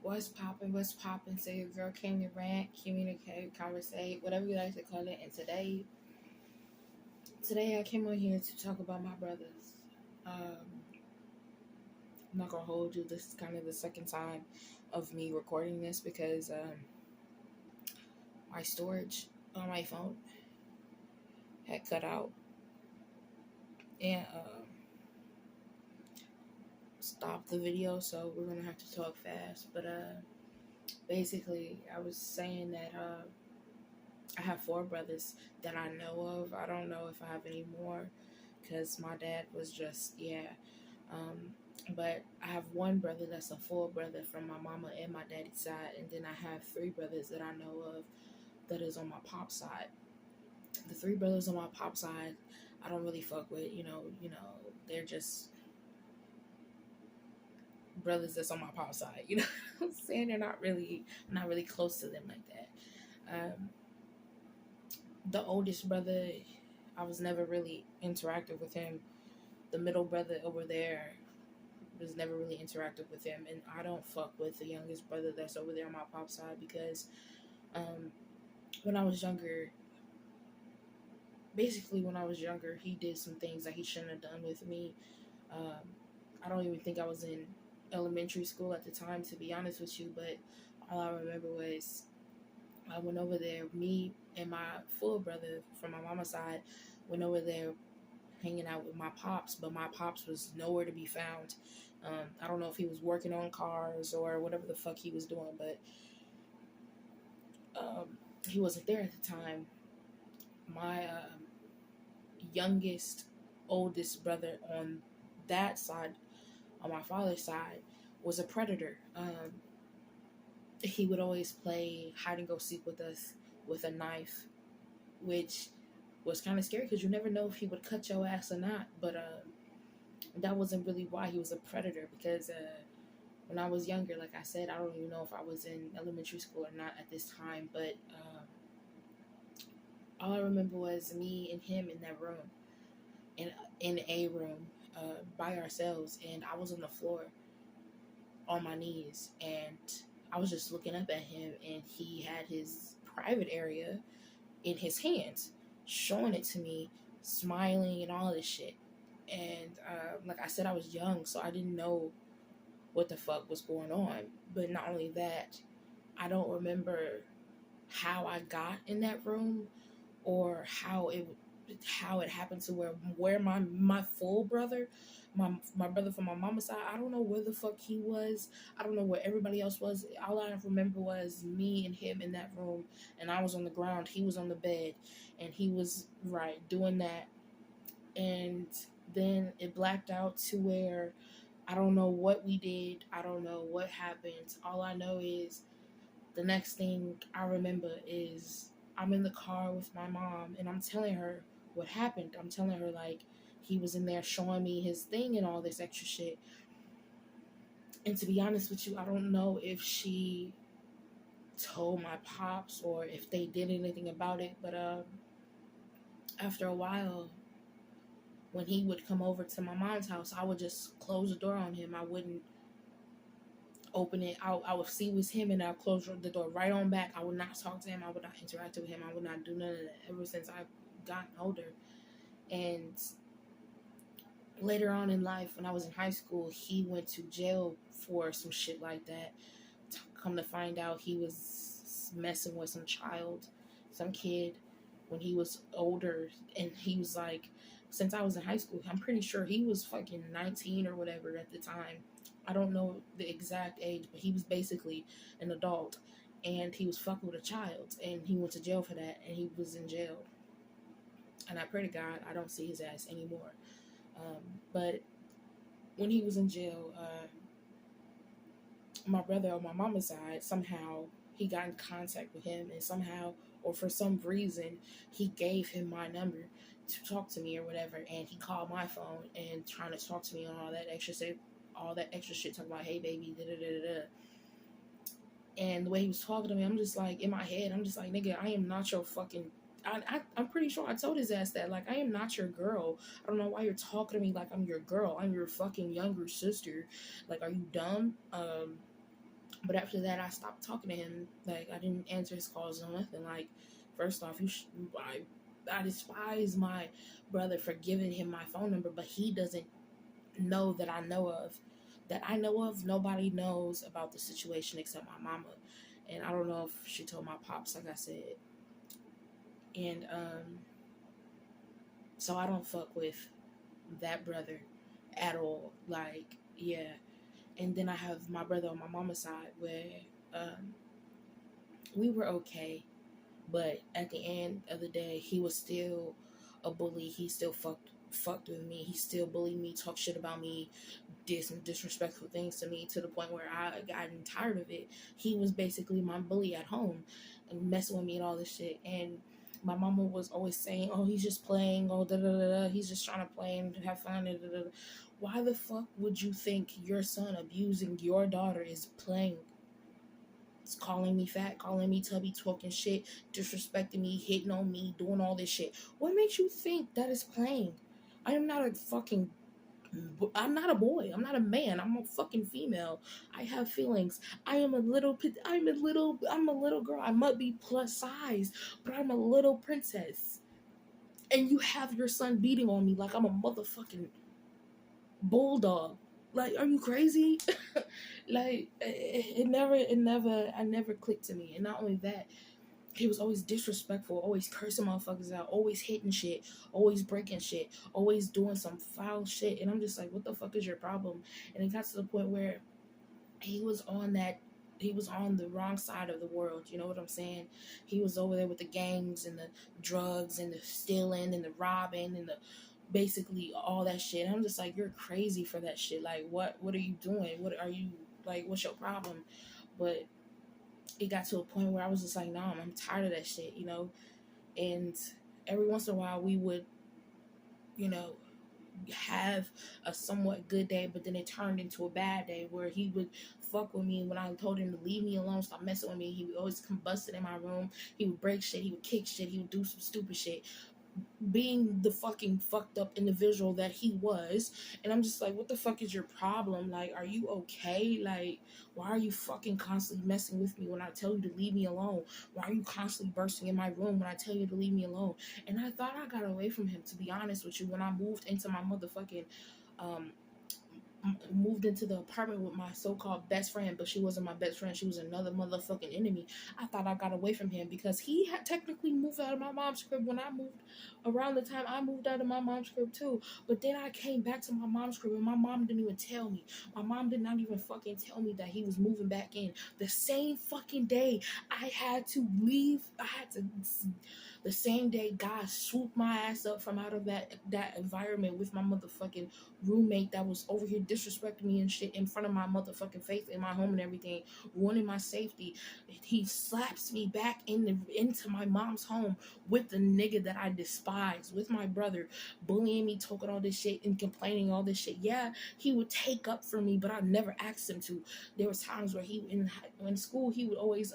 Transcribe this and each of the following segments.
What's poppin'? So your girl came to rant, communicate, conversate, whatever you like to call it. And today I came on here to talk about my brothers. I'm not gonna hold you. This is kind of the second time of me recording this because my storage on my phone had cut out and stopped the video, so we're gonna have to talk fast. But basically, I was saying that I have four brothers that I know of. I don't know if I have any more because my dad was just, yeah. But I have one brother that's a full brother from my mama and my daddy's side. And then I have three brothers that I know of that is on my pop's side. The three brothers on my pop's side, I don't really fuck with, they're just brothers that's on my pop's side. You know what I'm saying? I'm not really close to them like that. The oldest brother, I was never really interactive with him. The middle brother over there was never really interactive with him, and I don't fuck with the youngest brother that's over there on my pop's side because when I was younger, he did some things that he shouldn't have done with me. I don't even think I was in elementary school at the time, to be honest with you, but all I remember was I went over there, me and my full brother from my mama's side went over there hanging out with my pops, but my pops was nowhere to be found. I don't know if he was working on cars or whatever the fuck he was doing, but he wasn't there at the time. My oldest brother on that side, on my father's side, was a predator. He would always play hide and go seek with us with a knife, which was kind of scary because you never know if he would cut your ass or not. But that wasn't really why he was a predator, because when I was younger, like I said, I don't even know if I was in elementary school or not at this time, but all I remember was me and him in that room, in a room by ourselves, and I was on the floor on my knees, and I was just looking up at him, and he had his private area in his hands, showing it to me, smiling and all this shit. And like I said, I was young, so I didn't know what the fuck was going on. But not only that, I don't remember how I got in that room or how it happened to where my full brother, my brother from my mama's side, I don't know where the fuck he was. I don't know where everybody else was. All I remember was me and him in that room, and I was on the ground, he was on the bed, and he was doing that. And then it blacked out to where I don't know what we did. I don't know what happened. All I know is the next thing I remember is I'm in the car with my mom, and I'm telling her what happened. I'm telling her, like, he was in there showing me his thing and all this extra shit. And to be honest with you, I don't know if she told my pops or if they did anything about it. But after a while, when he would come over to my mom's house, I would just close the door on him. I wouldn't open it. I would see it was him, and I'll close the door right on back. I would not talk to him. I would not interact with him. I would not do none of that ever since I've gotten older. And later on in life, when I was in high school, he went to jail for some shit like that. Come to find out, he was messing with some kid when he was older. And he was like, since I was in high school, I'm pretty sure he was fucking 19 or whatever at the time. I don't know the exact age, but he was basically an adult, and he was fucking with a child, and he went to jail for that, and he was in jail. And I pray to God I don't see his ass anymore. But when he was in jail, my brother on my mama's side, somehow he got in contact with him, and somehow, or for some reason, he gave him my number to talk to me or whatever, and he called my phone and trying to talk to me on all that extra shit, talking about, hey baby, da-da-da-da-da. And the way he was talking to me, I'm just like, in my head, I'm just like, nigga, I am not your fucking, I'm pretty sure I told his ass that, like, I am not your girl. I don't know why you're talking to me like I'm your girl. I'm your fucking younger sister. Like, are you dumb? But after that, I stopped talking to him. Like, I didn't answer his calls or nothing. Like, first off, I despise my brother for giving him my phone number, but he doesn't know that I know of. That I know of, nobody knows about the situation except my mama. And I don't know if she told my pops, like I said. And so I don't fuck with that brother at all. Like, yeah. And then I have my brother on my mama's side where um, we were okay, but at the end of the day, he was still a bully. He still fucked with me. He still bullied me, talked shit about me, did some disrespectful things to me to the point where I gotten tired of it. He was basically my bully at home and messing with me and all this shit. And my mama was always saying, "Oh, he's just playing. Oh, da da da da. He's just trying to play and have fun." Da, da, da. Why the fuck would you think your son abusing your daughter is playing? It's calling me fat, calling me tubby, talking shit, disrespecting me, hitting on me, doing all this shit. What makes you think that is playing? I am not a fucking I'm not a boy. I'm not a man. I'm a fucking female. I have feelings. I'm a little girl. I might be plus size, but I'm a little princess. And you have your son beating on me like I'm a motherfucking bulldog. Like, are you crazy? Like, I never clicked to me. And not only that, he was always disrespectful, always cursing motherfuckers out, always hitting shit, always breaking shit, always doing some foul shit. And I'm just like, what the fuck is your problem? And it got to the point where he was on the wrong side of the world. You know what I'm saying? He was over there with the gangs and the drugs and the stealing and the robbing and the basically all that shit. And I'm just like, you're crazy for that shit. Like, what are you doing? What are you, like, what's your problem? But it got to a point where I was just like, nah, I'm tired of that shit, you know? And every once in a while we would, you know, have a somewhat good day, but then it turned into a bad day where he would fuck with me when I told him to leave me alone, stop messing with me. He would always come busted in my room. He would break shit. He would kick shit. He would do some stupid shit, being the fucking fucked up individual that he was. And I'm just like, what the fuck is your problem? Like, are you okay? Like, why are you fucking constantly messing with me when I tell you to leave me alone? Why are you constantly bursting in my room when I tell you to leave me alone? And I thought I got away from him, to be honest with you, when I moved into my motherfucking moved into the apartment with my so-called best friend, but she wasn't my best friend. She was another motherfucking enemy. I thought I got away from him because he had technically moved out of my mom's crib when I moved, around the time I moved out of my mom's crib too. But then I came back to my mom's crib and my mom didn't even tell me. My mom did not even fucking tell me that he was moving back in. The same fucking day I had to leave, the same day God swooped my ass up from out of that environment with my motherfucking roommate that was over here disrespecting me and shit in front of my motherfucking face in my home and everything, ruining my safety. He slaps me back into my mom's home with the nigga that I despise, with my brother, bullying me, talking all this shit and complaining all this shit. Yeah, he would take up for me, but I never asked him to. There was times where in school he would always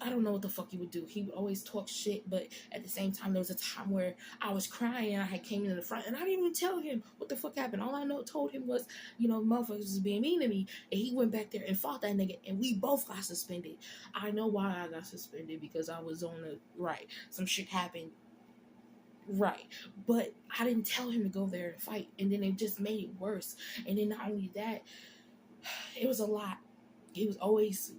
I don't know what the fuck he would do. He would always talk shit, but at the same time, there was a time where I was crying and I had came into the front and I didn't even tell him what the fuck happened. All I told him was, motherfuckers was being mean to me. And he went back there and fought that nigga and we both got suspended. I know why I got suspended, because I was on the right. Some shit happened. Right. But I didn't tell him to go there and fight. And then it just made it worse. And then not only that, it was a lot. He was always,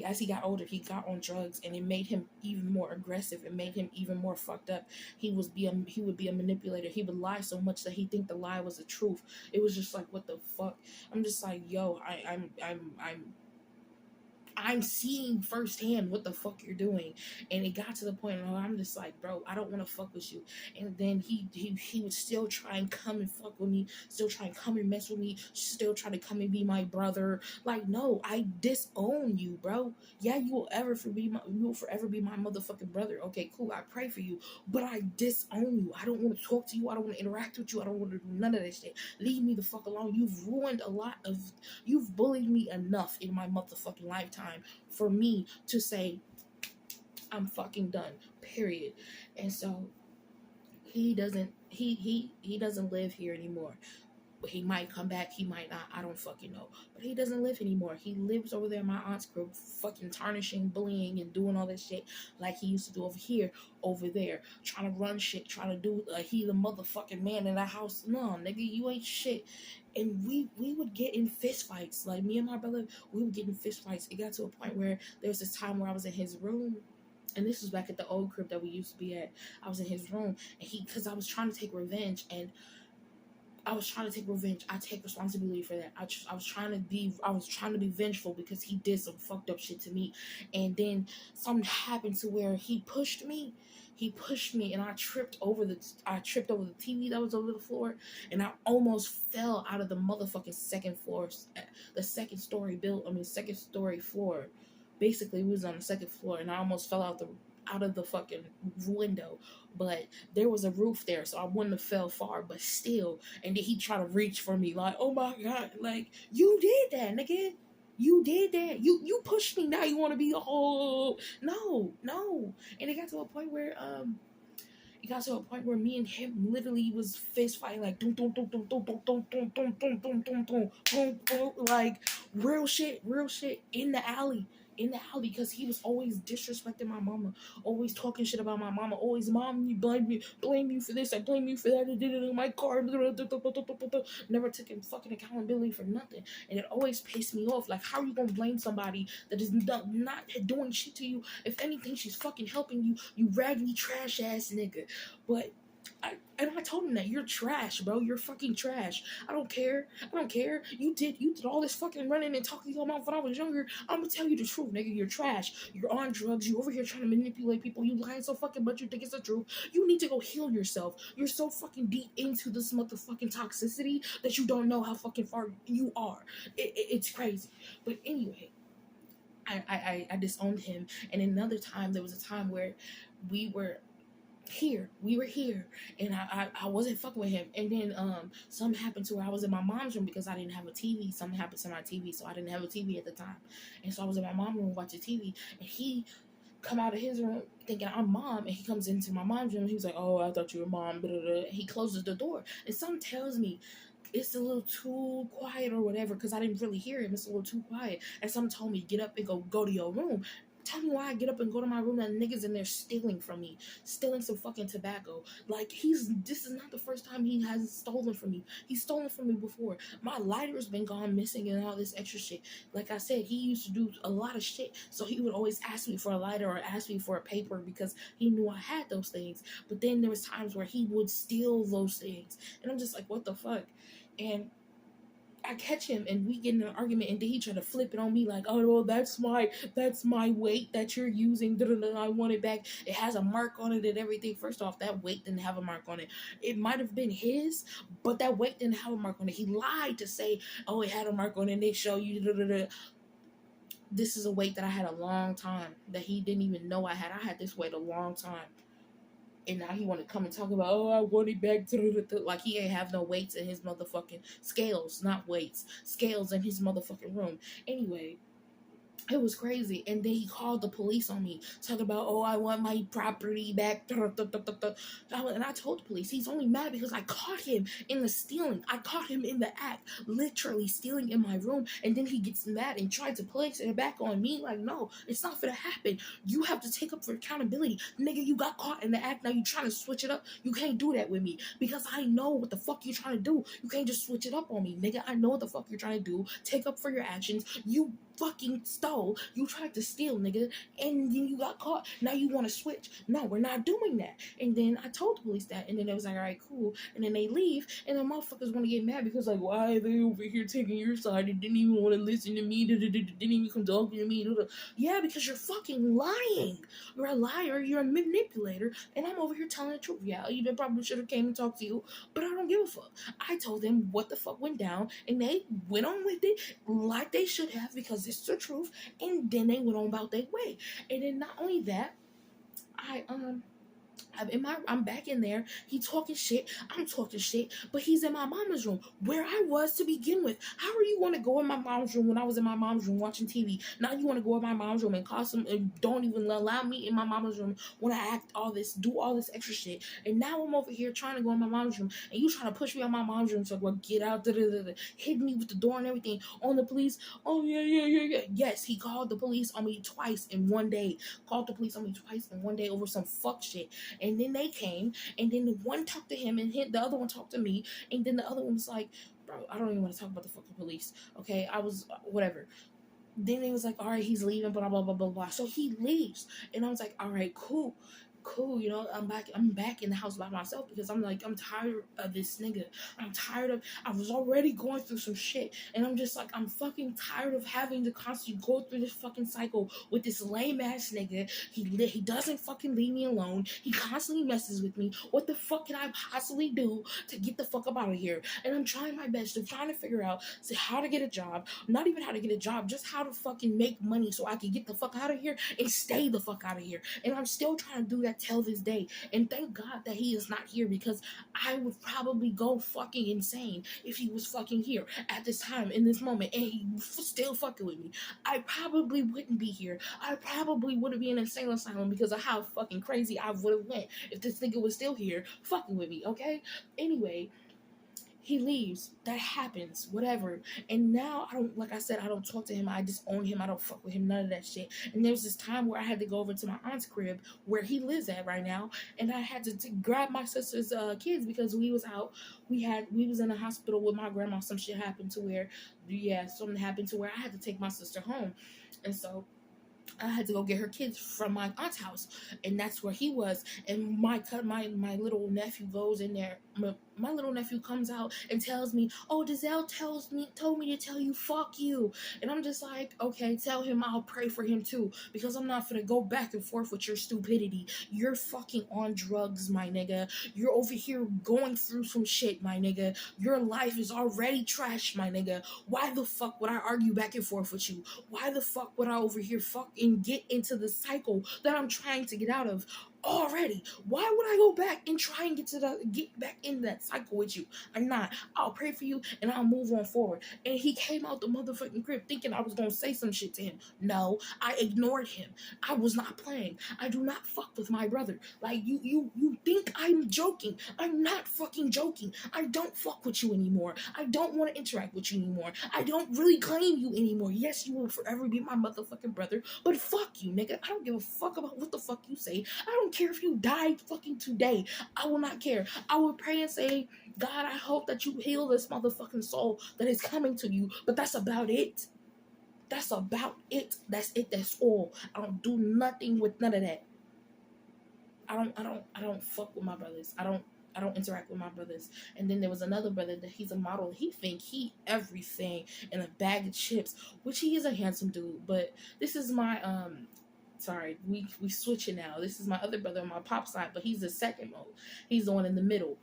as he got older, he got on drugs, and it made him even more aggressive. It made him even more fucked up. He would be a manipulator. He would lie so much that he think the lie was the truth. It was just like, what the fuck? I'm just like, yo, I'm seeing firsthand what the fuck you're doing. And it got to the point where I'm just like, bro, I don't want to fuck with you. And then he would still try and come and fuck with me, still try and come and mess with me, still try to come and be my brother. Like, no, I disown you, bro. Yeah, you will forever be my motherfucking brother. Okay, cool, I pray for you, but I disown you. I don't want to talk to you. I don't want to interact with you. I don't want to do none of that shit. Leave me the fuck alone. You've bullied me enough in my motherfucking lifetime for me to say I'm fucking done, period. And so he doesn't live here anymore. He might come back, he might not, I don't fucking know. But he doesn't live anymore. He lives over there in my aunt's crib, fucking tarnishing, bullying, and doing all this shit like he used to do over here, over there, trying to run shit, trying to do he the motherfucking man in the house. No, nigga, you ain't shit. And we would get in fist fights. Like, me and my brother, we would get in fist fights. It got to a point where there was this time where I was in his room, and this was back at the old crib that we used to be at. I was in his room, and because I was trying to take revenge, I take responsibility for that. I was trying to be vengeful because he did some fucked up shit to me. And then something happened to where he pushed me, and I tripped over the TV that was over the floor, and I almost fell out of the motherfucking second story floor. Basically, we was on the second floor, and I almost fell out of the fucking window. But there was a roof there, so I wouldn't have fell far, but still. And then he tried to reach for me, like, oh my God, like, you did that, nigga. You did that. You pushed me. Now you want to be no. And it got to a point where me and him literally was fist fighting, like dum dum dum dum dum dum dum dum dum dum dum dum dum dum, like real shit in the alley. Because he was always disrespecting my mama, always talking shit about my mama, always, mom, you blame you for this, I blame you for that, I did it in my car, never took fucking accountability for nothing. And it always pissed me off. Like, how are you gonna blame somebody that is not doing shit to you? If anything, she's fucking helping you, you raggedy trash ass nigga. But I told him that you're trash, bro. You're fucking trash. I don't care. You did all this fucking running and talking to your mom when I was younger. I'm gonna tell you the truth, nigga. You're trash. You're on drugs. You over here trying to manipulate people. You lying so fucking much you think it's the truth. You need to go heal yourself. You're so fucking deep into this motherfucking toxicity that you don't know how fucking far you are. It's crazy. But anyway, I disowned him. And another time, there was a time where we were here, and I wasn't fucking with him. And then something happened to where I was in my mom's room because I didn't have a TV. Something happened to my TV, so I didn't have a TV at the time. And so I was in my mom's room watching TV, and he come out of his room thinking I'm mom, and he comes into my mom's room. He was like, oh, I thought you were mom. Blah, blah, blah. He closes the door, and something tells me it's a little too quiet or whatever, because I didn't really hear him. It's a little too quiet. And someone told me, get up and go to your room. Tell me why I get up and go to my room and niggas in there stealing from me, stealing some fucking tobacco. Like, this is not the first time he has stolen from me. He's stolen from me before. My lighter's been gone missing and all this extra shit. Like I said, he used to do a lot of shit, so he would always ask me for a lighter or ask me for a paper because he knew I had those things. But then there was times where he would steal those things, and I'm just like, what the fuck? And I catch him and we get in an argument, and then he try to flip it on me like, oh, well, that's my weight that you're using. I want it back. It has a mark on it and everything. First off, that weight didn't have a mark on it. It might have been his, but that weight didn't have a mark on it. He lied to say, oh, it had a mark on it, and they show you. This is a weight that I had a long time that he didn't even know I had. I had this weight a long time. And now he want to come and talk about, oh, I want it back. Like, he ain't have no weights in his motherfucking scales, not weights, scales in his motherfucking room. Anyway, it was crazy. And then he called the police on me, talking about, oh, I want my property back. And I told the police, he's only mad because I caught him in the stealing. I caught him in the act, literally stealing in my room. And then he gets mad and tried to place it back on me. Like, no, it's not gonna happen. You have to take up for accountability. Nigga, you got caught in the act. Now you trying to switch it up. You can't do that with me because I know what the fuck you're trying to do. You can't just switch it up on me. Nigga, I know what the fuck you're trying to do. Take up for your actions. You fucking stole. You tried to steal, nigga, and then you got caught. Now you want to switch. No, we're not doing that. And then I told the police that, and then they was like, all right, cool. And then they leave, and the motherfuckers want to get mad because, like, why are they over here taking your side and didn't even want to listen to me, didn't even come talking to me. Yeah, because you're fucking lying. You're a liar. You're a manipulator, and I'm over here telling the truth. Yeah, you probably should have came and talked to you, but I don't give a fuck. I told them what the fuck went down, and they went on with it like they should have because it's the truth, and then they went on about their way. And then not only that, I I'm back in there. He talking shit. I'm talking shit. But he's in my mama's room where I was to begin with. How are you going to go in my mom's room when I was in my mom's room watching TV? Now you want to go in my mom's room and cause some and don't even allow me in my mama's room when I act all this, do all this extra shit. And now I'm over here trying to go in my mom's room and you trying to push me out my mom's room so well get out, hit me with the door and everything. On the police. Oh yeah. Yes, he called the police on me twice in one day. Called the police on me twice in one day over some fuck shit. And then they came, and then the one talked to him, and the other one talked to me, and then the other one was like, bro, I don't even want to talk about the fucking police. Okay, I was whatever. Then it was like, all right, he's leaving, blah blah blah blah blah. So he leaves, and I was like, all right, cool. You know, I'm back in the house by myself because I'm like, I'm tired of this nigga. I'm tired of, I was already going through some shit, and I'm just like, I'm fucking tired of having to constantly go through this fucking cycle with this lame ass nigga. He doesn't fucking leave me alone. He constantly messes with me. What the fuck can I possibly do to get the fuck up out of here? And I'm trying my best to trying to figure out how to get a job, not even how to get a job, just how to fucking make money so I can get the fuck out of here and stay the fuck out of here. And I'm still trying to do that till this day. And thank God that he is not here because I would probably go fucking insane if he was fucking here at this time in this moment and he still fucking with me. I probably wouldn't be here. I probably would have been in an insane asylum because of how fucking crazy I would have went if this nigga was still here fucking with me. Okay. Anyway, he leaves. That happens. Whatever. And now I don't, like I said, I don't talk to him. I disown him. I don't fuck with him. None of that shit. And there was this time where I had to go over to my aunt's crib where he lives at right now, and I had to grab my sister's kids because we was out. We was in the hospital with my grandma. Some shit happened to where, something happened to where I had to take my sister home, and so I had to go get her kids from my aunt's house, and that's where he was. And my little nephew goes in there. My little nephew comes out and tells me, "Oh, Dizelle told me to tell you, fuck you." And I'm just like, okay, tell him I'll pray for him too, because I'm not gonna go back and forth with your stupidity. You're fucking on drugs, my nigga. You're over here going through some shit, my nigga. Your life is already trash, my nigga. Why the fuck would I argue back and forth with you? Why the fuck would I over here fucking get into the cycle that I'm trying to get out of already? Why would I go back and try and get back in that cycle with you? I'm not. I'll pray for you and I'll move on forward. And he came out the motherfucking crib thinking I was gonna say some shit to him. No, I ignored him. I was not playing. I do not fuck with my brother. Like you think I'm joking. I'm not fucking joking. I don't fuck with you anymore. I don't want to interact with you anymore. I don't really claim you anymore. Yes, you will forever be my motherfucking brother, but fuck you, nigga. I don't give a fuck about what the fuck you say. I don't care if you died fucking today. I will not care. I will pray and say, God, I hope that you heal this motherfucking soul that is coming to you. But that's about it. That's about it. That's it. That's all. I don't do nothing with none of that. I don't fuck with my brothers. I don't interact with my brothers. And then there was another brother that he's a model. He think he everything in a bag of chips, which he is a handsome dude. But this is my sorry, we switching now. This is my other brother on my pop side, but he's the second most. He's the one in the middle.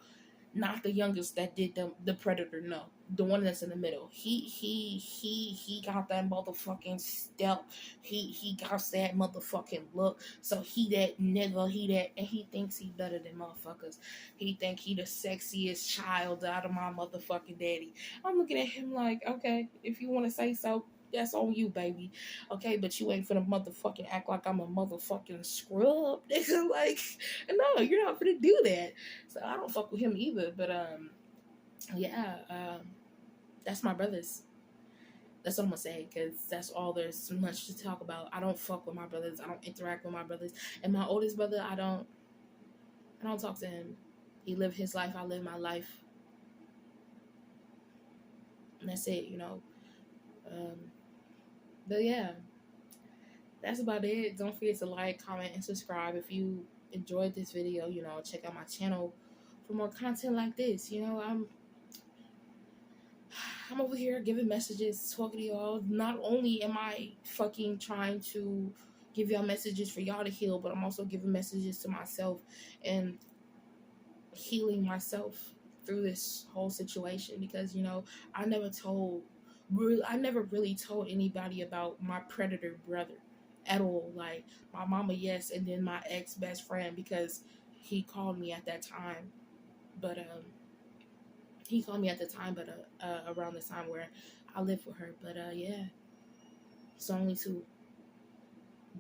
Not the youngest that did the predator, no. The one that's in the middle. He got that motherfucking stealth. He got that motherfucking look. So he that nigga, and he thinks he better than motherfuckers. He think he the sexiest child out of my motherfucking daddy. I'm looking at him like, okay, if you want to say so, that's on you, baby. Okay, but you ain't finna motherfucking act like I'm a motherfucking scrub, nigga. Like, no, you're not finna do that. So I don't fuck with him either. But that's my brothers. That's what I'm gonna say, because that's all there's much to talk about. I don't fuck with my brothers. I don't interact with my brothers. And my oldest brother, I don't talk to him. He lived his life. I live my life. And that's it, you know. But yeah, that's about it. Don't forget to like, comment, and subscribe. If you enjoyed this video, you know, check out my channel for more content like this. You know, I'm over here giving messages, talking to y'all. Not only am I fucking trying to give y'all messages for y'all to heal, but I'm also giving messages to myself and healing myself through this whole situation, because, you know, I never really told anybody about my predator brother at all. Like, my mama, yes, and then my ex best friend, because he called me at that time, but he called me at the time, but around the time where I lived with her. But yeah, it's only two.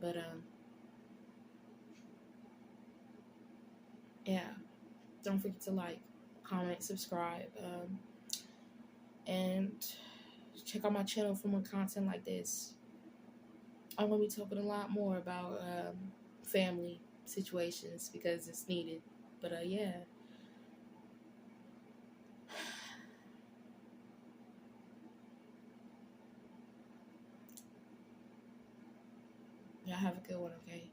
But yeah, don't forget to like, comment, subscribe, and check out my channel for more content like this. I'm gonna be talking a lot more about family situations because it's needed. But yeah. Y'all have a good one, okay?